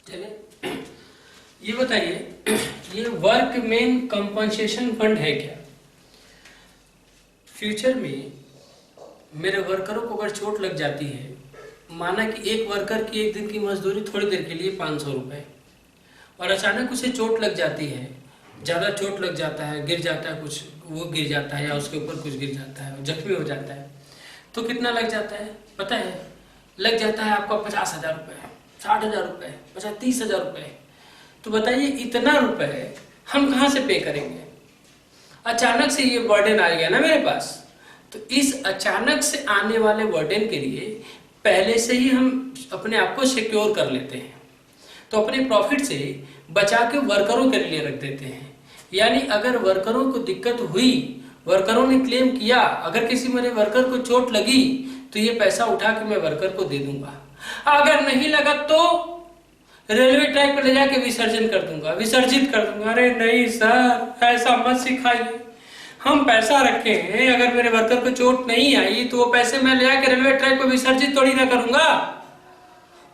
चलिए ये बताइए, ये वर्कमैन कंपनसेशन फंड है क्या? फ्यूचर में मेरे वर्करों को अगर चोट लग जाती है, माना कि एक वर्कर की एक दिन की मजदूरी थोड़ी देर के लिए 500 रुपये, और अचानक उसे चोट लग जाती है, ज़्यादा चोट लग जाता है, गिर जाता है, कुछ वो गिर जाता है या उसके ऊपर कुछ गिर जाता है, जख्मी हो जाता है, तो कितना लग जाता है पता है? लग जाता है आपका 50,000 रुपये, 60,000 रुपये, 30,000 रुपये। तो बताइए इतना रुपये हम कहाँ से पे करेंगे? अचानक से ये बर्डन आ गया ना मेरे पास, तो इस अचानक से आने वाले बर्डन के लिए पहले से ही हम अपने आप को सिक्योर कर लेते हैं, तो अपने प्रॉफिट से बचा के वर्करों के लिए रख देते हैं। यानी अगर वर्करों को दिक्कत हुई, वर्करों ने क्लेम किया, अगर किसी मेरे वर्कर को चोट लगी तो ये पैसा उठा के मैं वर्कर को दे दूंगा। अगर नहीं लगा तो रेलवे ट्रैक पर ले जाके विसर्जन कर दूंगा, विसर्जित कर दूंगा। अरे नहीं सर, ऐसा मत सिखाइए, हम पैसा रखे हैं, अगर मेरे वर्कर को चोट नहीं आई तो वो पैसे मैं ले जाके रेलवे ट्रैक पर विसर्जित थोड़ी ना करूंगा,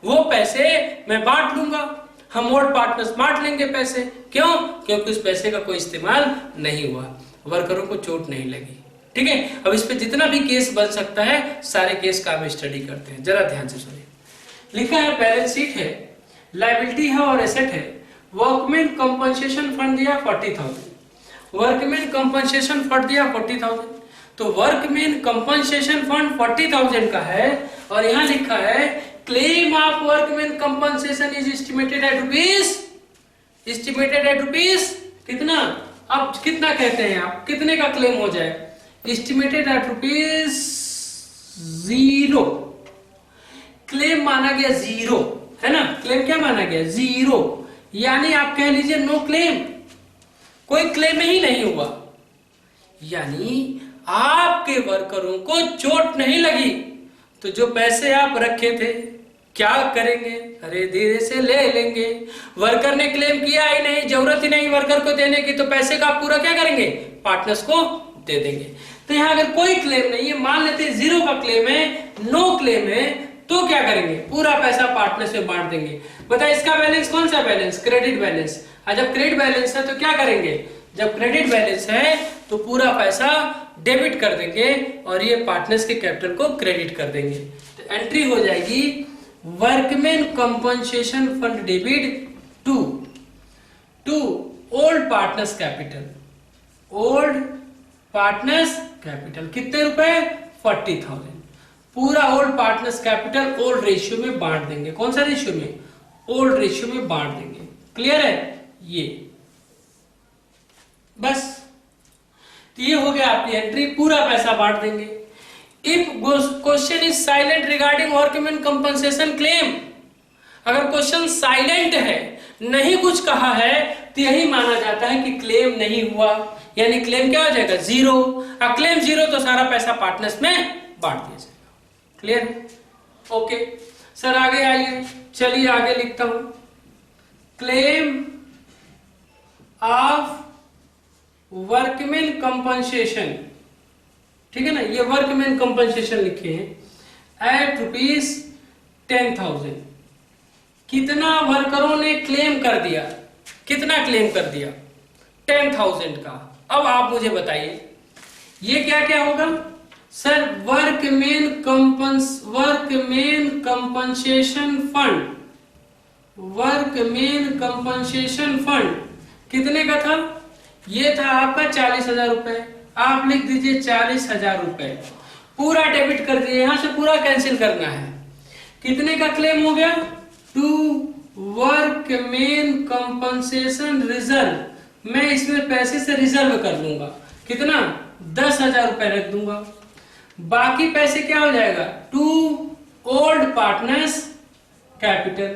वो पैसे मैं बांट लूंगा, हम वोट पार्टनर्स बांट लेंगे पैसे। क्यों? क्योंकि उस पैसे का कोई इस्तेमाल नहीं हुआ, वर्करों को चोट नहीं लगी। ठीक है, अब इस पे जितना भी केस बन सकता है सारे केस का हम स्टडी करते हैं, जरा ध्यान से सुनिए। लिखा है बैलेंस शीट है, लायबिलिटी है और एसेट है। वर्कमैन कंपनसेशन फंड दिया 40,000, वर्कमैन कंपनसेशन फंड दिया 40,000, तो वर्कमैन कंपनसेशन फंड 40,000 का है, और यहाँ लिखा है claim of workman compensation is estimated at rupees कितना? अब कितना कहते हैं आप, कितने का क्लेम हो जाए? Estimated at rupees 0। क्लेम माना गया 0, है ना? क्लेम क्या माना गया? 0। यानी आप कह लीजिए नो क्लेम, कोई क्लेम ही नहीं हुआ। यानी आपके वर्करों को चोट नहीं लगी, तो जो पैसे आप रखे थे क्या करेंगे? अरे धीरे से ले लेंगे। वर्कर ने क्लेम किया ही नहीं, जरूरत ही नहीं वर्कर को देने की, तो पैसे का पूरा क्या करेंगे? पार्टनर्स को दे देंगे। तो यहाँ अगर कोई क्लेम नहीं है, मान लेते हैं 0 का क्लेम है, नो क्लेम है, तो क्या करेंगे? पूरा पैसा पार्टनर्स में बांट देंगे। बताइए इसका बैलेंस कौन सा बैलेंस? Credit balance. और जब क्रेडिट बैलेंस है तो क्या करेंगे? जब क्रेडिट बैलेंस है तो पूरा पैसा डेबिट कर देंगे और ये पार्टनर्स के कैपिटल को क्रेडिट कर देंगे। तो एंट्री हो जाएगी workman compensation fund debit to old partners capital. Old partners capital कितने रुपए? 40,000। पूरा old partners capital old ratio में बांट देंगे। कौन सा रेशियो में? ओल्ड रेशियो में बांट देंगे। क्लियर है? ये बस, तो ये हो गया आपकी एंट्री, पूरा पैसा बांट देंगे। If question is silent regarding workman compensation claim, अगर क्वेश्चन साइलेंट है, नहीं कुछ कहा है, तो यही माना जाता है कि क्लेम नहीं हुआ, यानी क्लेम क्या हो जाएगा? 0। और क्लेम 0 तो सारा पैसा पार्टनर्स में बांट दिया जाएगा। क्लियर? ओके सर, आगे आइए, चलिए आगे लिखता हूं। क्लेम ऑफ वर्कमैन कंपनसेशन, ठीक है ना, ये वर्कमैन कंपनसेशन लिखे हैं एट रुपीज 10,000। कितना वर्करों ने क्लेम कर दिया? कितना क्लेम कर दिया? 10,000 का। अब आप मुझे बताइए ये क्या क्या होगा? Sir workman compensation fund, workman compensation fund कितने का था? ये था आपका 40,000 रुपए। आप लिख दीजिए 40,000 रुपए, पूरा डेबिट कर दिए, यहां से पूरा कैंसिल करना है। कितने का क्लेम हो गया? टू वर्कमैन कंपनसेशन रिजर्व, मैं इसमें पैसे से रिजर्व कर लूंगा। कितना? 10,000 रुपए रख दूंगा। बाकी पैसे क्या हो जाएगा? To old partners capital.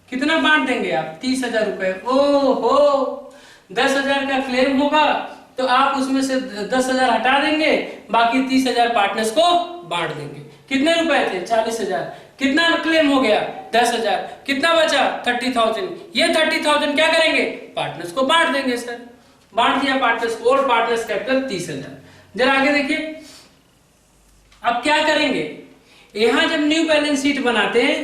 कितना बांट देंगे आप? 30,000 रुपए। ओहो, 10,000 का क्लेम होगा तो आप उसमें से 10,000 हटा देंगे, बाकी 30,000 पार्टनर्स को बांट देंगे। कितने रुपए थे? 40,000। कितना क्लेम हो गया? 10,000। कितना बचा? 30,000। ये 30,000 क्या करेंगे? पार्टनर्स को बांट देंगे। सर बांट दिया पार्टनर्स को, ओल्ड पार्टनर्स कैपिटल 30,000। जरा आगे देखिए, अब क्या करेंगे? यहां जब न्यू बैलेंस शीट बनाते हैं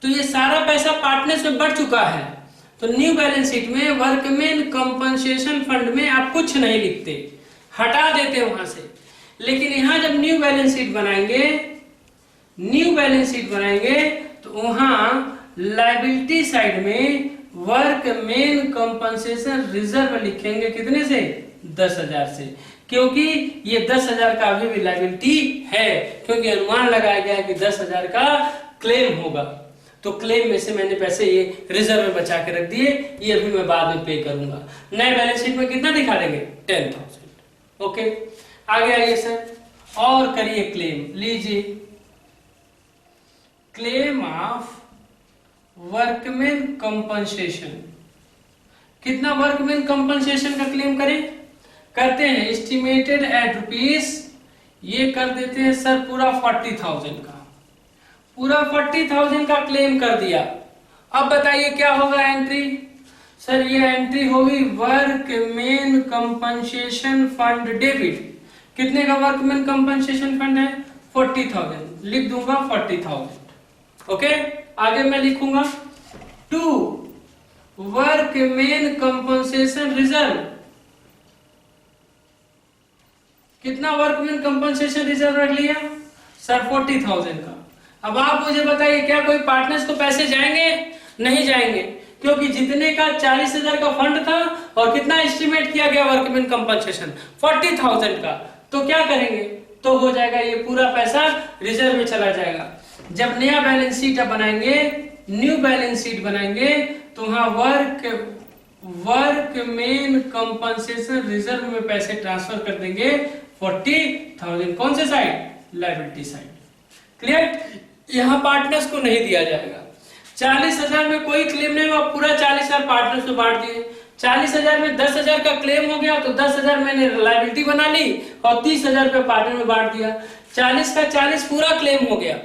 तो ये सारा पैसा पार्टनर्स में बढ़ चुका है। तो न्यू बैलेंस शीट में वर्कमैन कंपनसेशन फंड में आप कुछ नहीं लिखते, हटा देते वहां से। लेकिन यहां जब न्यू बैलेंस शीट बनाएंगे, तो वहां लायबिलिटी साइड में वर्कमैन कंपनसेशन रिजर्व लिखेंगे। कितने से? 10,000 से, क्योंकि ये 10,000 का अभी भी लायबिलिटी है, क्योंकि अनुमान लगाया गया है कि 10,000 का क्लेम होगा। तो क्लेम में से मैंने पैसे ये रिजर्व में बचा के रख दिए, ये अभी मैं बाद में पे करूंगा। नए बैलेंस शीट में कितना दिखा देंगे? 10,000। ओके, आगे आइए सर, और करिए क्लेम। लीजिए, क्लेम ऑफ वर्कमैन कंपनसेशन। कितना वर्कमैन कंपनसेशन का क्लेम करें? करते हैं एस्टिमेटेड एट रुपीस, ये कर देते हैं सर पूरा 40,000 का, पूरा 40,000 का क्लेम कर दिया। अब बताइए क्या होगा एंट्री? सर ये एंट्री होगी वर्कमैन कंपनसेशन फंड डेबिट। कितने का वर्कमैन कंपनसेशन फंड है? 40,000, लिख दूंगा 40,000। ओके, आगे मैं लिखूंगा टू वर्कमैन कंपनसेशन रिजर्व। कितना वर्कमैन कंपनसेशन रिजर्व रख लिया? सर 40,000 का। अब आप मुझे बताइए, क्या कोई पार्टनर्स को पैसे जाएंगे? नहीं जाएंगे, क्योंकि जितने का 40,000 का फंड था और कितना एस्टिमेट किया गया वर्कमैन कंपनसेशन 40,000 का, तो क्या करेंगे? तो हो जाएगा ये पूरा पैसा रिजर्व में चला जाएगा। जब नया बैलेंस शीट बनाएंगे, न्यू बैलेंस शीट बनाएंगे, तो वहां वर्कमैन कंपनसेशन रिजर्व में पैसे ट्रांसफर कर देंगे 40,000। कौन से साइड? Liability side. क्लियर? यहां पार्टनर्स को नहीं दिया जाएगा। 40,000 में कोई क्लेम नहीं हुआ, पूरा 40,000 पार्टनर्स में बांट दिए। 40,000 में 10,000 का क्लेम हो गया, तो 10,000 मैंने लायबिलिटी बना ली और 30,000 रुपये पार्टनर में बांट दिया। 40 का 40 पूरा क्लेम हो गया,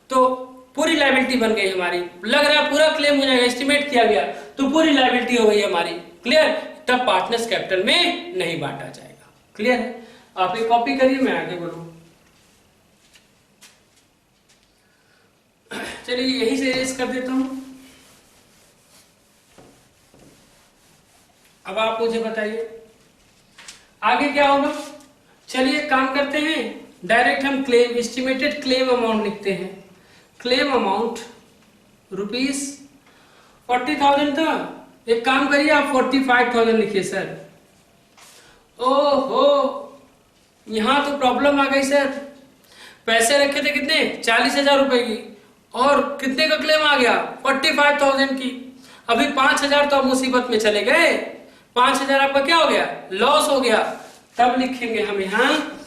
तो पूरी लायबिलिटी बन गई हमारी। लग रहा है पूरा क्लेम हो जाएगा, एस्टिमेट किया गया, तो पूरी लायबिलिटी हो गई हमारी। क्लियर? तब पार्टनर्स कैपिटल में नहीं बांटा जाएगा। क्लियर है? आप ये कॉपी करिए, मैं आगे बढ़ूं। चलिए यही से रेस कर देता हूं। अब आप मुझे बताइए आगे क्या होगा। चलिए काम करते हैं, डायरेक्ट हम क्लेम एस्टिमेटेड क्लेम अमाउंट लिखते हैं। क्लेम अमाउंट रुपीस 40,000 था, एक काम करिए आप 45,000 लिखिए सर। ओहो, यहां तो प्रॉब्लम आ गई सर। पैसे रखे थे कितने? 40,000 रुपए की, और कितने का क्लेम आ गया? 45,000 की। अभी 5,000 तो आप मुसीबत में चले गए। 5,000 आपका क्या हो गया? लॉस हो गया। तब लिखेंगे हम यहाँ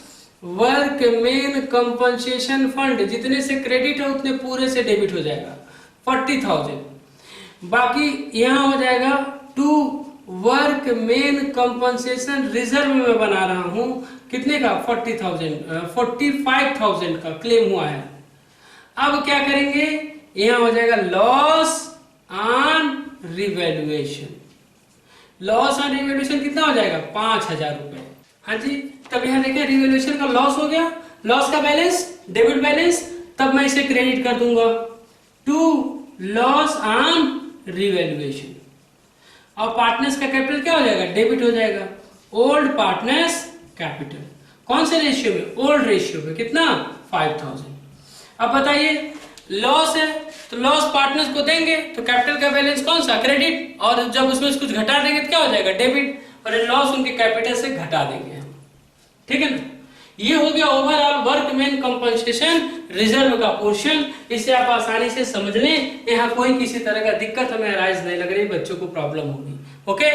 वर्कमैन कंपनसेशन फंड, जितने से क्रेडिट है उतने पूरे से डेबिट हो जाएगा 40,000। बाकी यहाँ हो जाएगा टू वर्कमैन कंपनसेशन रिजर्व में मैं बना रहा हूं। कितने का? 45,000 का क्लेम हुआ है। अब क्या करेंगे? यहाँ हो जाएगा loss on revaluation. Loss on revaluation कितना हो जाएगा? 5,000 रुपए। हाँ जी, तब यहाँ देखिए रिवैल्यूएशन का लॉस हो गया, लॉस का बैलेंस डेबिट बैलेंस, तब मैं इसे क्रेडिट कर दूंगा टू लॉस ऑन रिवैल्यूएशन। और पार्टनर्स का कैपिटल क्या हो जाएगा? डेबिट हो जाएगा। ओल्ड पार्टनर्स कैपिटल कौन से रेशियो में? ओल्ड रेशियो में। कितना? 5,000। अब बताइए लॉस है तो लॉस पार्टनर्स को देंगे, तो कैपिटल का बैलेंस कौन सा? क्रेडिट। और जब उसमें से कुछ घटा देंगे तो क्या हो जाएगा? डेबिट। और लॉस उनके कैपिटल से घटा देंगे हम। ठीक है ना? ये हो गया ओवरऑल वर्कमैन कंपनसेशन रिजर्व का पोर्शन। इसे आप आसानी से समझ लें, यहाँ कोई किसी तरह का दिक्कत हमें अराइज नहीं लग रही, बच्चों को प्रॉब्लम होगी। ओके,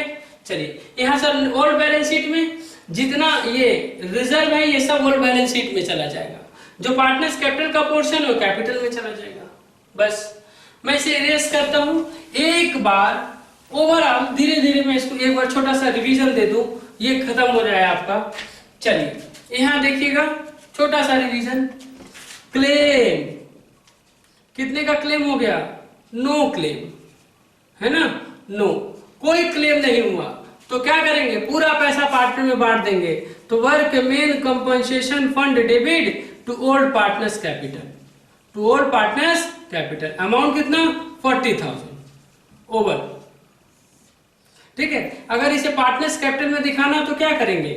चलिए यहाँ सर ओल्ड बैलेंस शीट में जितना ये रिजर्व है ये सब ओल्ड बैलेंस शीट में चला जाएगा। जो पार्टनर्स कैपिटल का पोर्शन है वो कैपिटल में चला जाएगा। बस मैं इसे इरेज करता हूं। एक बार ओवरऑल धीरे धीरे मैं इसको एक बार छोटा सा रिवीजन दे दूं, ये खत्म हो जाए आपका। चलिए यहां देखिएगा छोटा सा रिवीजन। क्लेम, कितने का क्लेम हो गया? नो क्लेम, है ना? नो, कोई क्लेम नहीं हुआ, तो क्या करेंगे? पूरा पैसा पार्टनर में बांट देंगे। तो workman compensation fund debit to old partners capital. To old partners capital, amount कितना 40,000 ओवर। ठीक है, अगर इसे पार्टनर्स कैपिटल में दिखाना तो क्या करेंगे,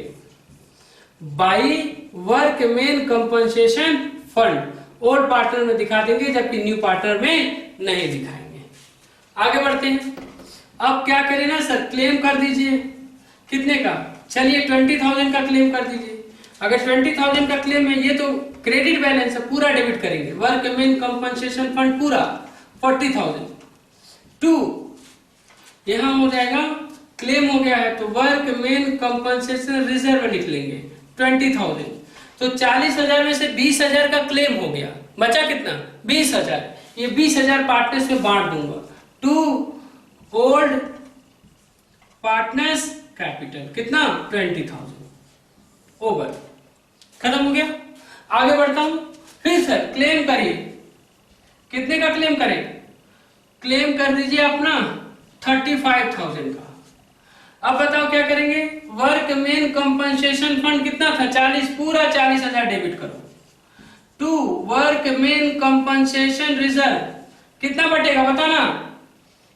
by workman compensation fund old partner में दिखा देंगे, जबकि न्यू पार्टनर में नहीं दिखाएंगे। आगे बढ़ते हैं। अब क्या करें ना सर, क्लेम कर दीजिए, कितने का, चलिए 20,000 का क्लेम कर दीजिए। अगर 20,000 का क्लेम है, ये तो क्रेडिट बैलेंस है, पूरा डेबिट करेंगे, वर्कमैन कंपनसेशन फंड पूरा 40,000 टू, यहां हो जाएगा क्लेम हो गया है तो वर्कमैन कंपनसेशन रिजर्व निकलेंगे 20,000, तो 40,000 में से 20,000 का क्लेम हो गया, बचा कितना 20,000, ये 20,000 पार्टनर्स में बांट दूंगा टू ओल्ड पार्टनर्स कैपिटल, कितना 20,000 ओवर, खत्म हो गया। आगे बढ़ता हूं, फिर सर क्लेम करिए, कितने का क्लेम करें, क्लेम कर दीजिए अपना 35,000 का। अब बताओ क्या करेंगे, वर्कमैन कंपनसेशन फंड कितना था 40, पूरा 40,000 डेबिट करो टू वर्कमैन कंपनसेशन रिजर्व, कितना बटेगा बताना,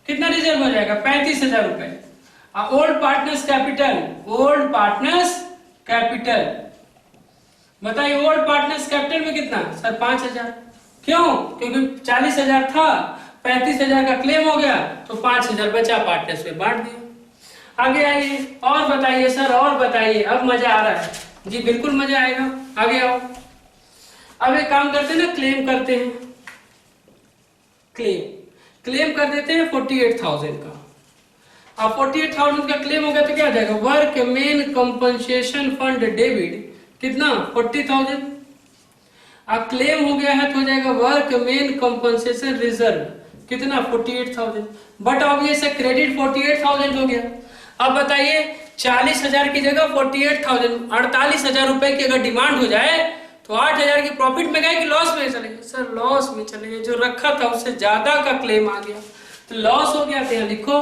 कितना रिजर्व हो जाएगा 35,000 रुपए। Old partners capital, old partners capital बताइए, ओल्ड पार्टनर्स कैपिटल में कितना सर 5,000, क्यों, क्योंकि 40,000 था, 35,000 का क्लेम हो गया तो 5,000 बचा, पार्टनर्स में बांट दिया। आगे आइए और बताइए सर, और बताइए, अब मजा आ रहा है जी, बिल्कुल मजा आएगा, आगे आओ। अब एक काम करते हैं ना, क्लेम करते हैं, क्लेम कर देते हैं 48,000 का। अब 48,000 का क्लेम हो गया तो क्या आ जाएगा, वर्कमैन कंपनसेशन फंड डेबिट कितना 40,000, अब क्लेम हो गया है तो हो जाएगा वर्कमैन कंपनसेशन रिजर्व कितना 48,000, बट ऑब्वियस क्रेडिट 48,000 हो गया। अब बताइए 40,000 की जगह 48,000, 48,000 रुपए की अगर डिमांड हो जाए तो 8,000 की प्रॉफिट में गए कि लॉस में चले गए, सर लॉस में चले गए, जो रखा था उससे ज्यादा का क्लेम आ गया तो लॉस हो गया। तो यहाँ लिखो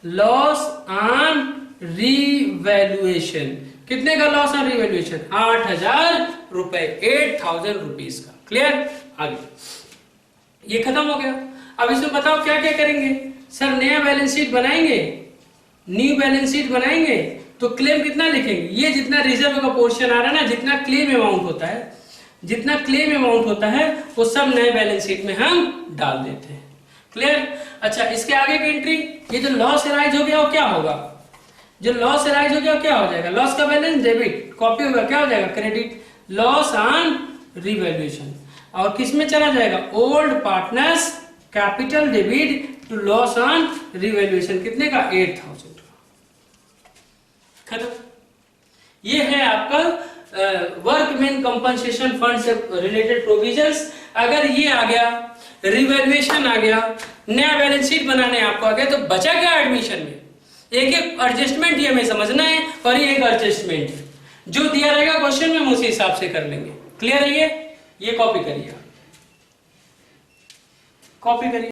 लॉस ऑन रीवैल्यूएशन, कितने का लॉस ऑन रीवैल्यूएशन 8,000 रुपए, 8,000 रुपीज का। क्लियर, आगे ये खत्म हो गया। अब इसमें बताओ क्या क्या करेंगे सर, नया बैलेंस शीट बनाएंगे, न्यू बैलेंस शीट बनाएंगे तो क्लेम कितना लिखेंगे, ये जितना रिजर्व का पोर्शन आ रहा है ना, जितना क्लेम अमाउंट होता है, जितना क्लेम अमाउंट होता है वो सब नए बैलेंस शीट में हम डाल देते हैं। क्लियर, अच्छा इसके आगे की एंट्री, ये जो लॉस अराइज हो गया वो क्या होगा, जो लॉस अराइज हो गया क्या हो जाएगा, लॉस का बैलेंस डेबिट, कॉपी होगा क्या हो जाएगा क्रेडिट, लॉस ऑन रिवैल्यूएशन, और किस में चला जाएगा old partners capital debit to loss on revaluation, कितने का 8,000 का, खत्म। ये है आपका वर्कमैन कंपनसेशन फंड से रिलेटेड प्रोविजंस। अगर ये आ गया, रिवैल्यूएशन आ गया, नया बैलेंस शीट बनाने आपको आ गया, तो बचा क्या एडमिशन में, एक एक एडजस्टमेंट ही हमें समझना है, और ये एक एडजस्टमेंट है, जो दिया रहेगा क्वेश्चन में हम उसी हिसाब से कर लेंगे। क्लियर है, ये कॉपी करिए, कॉपी करिए।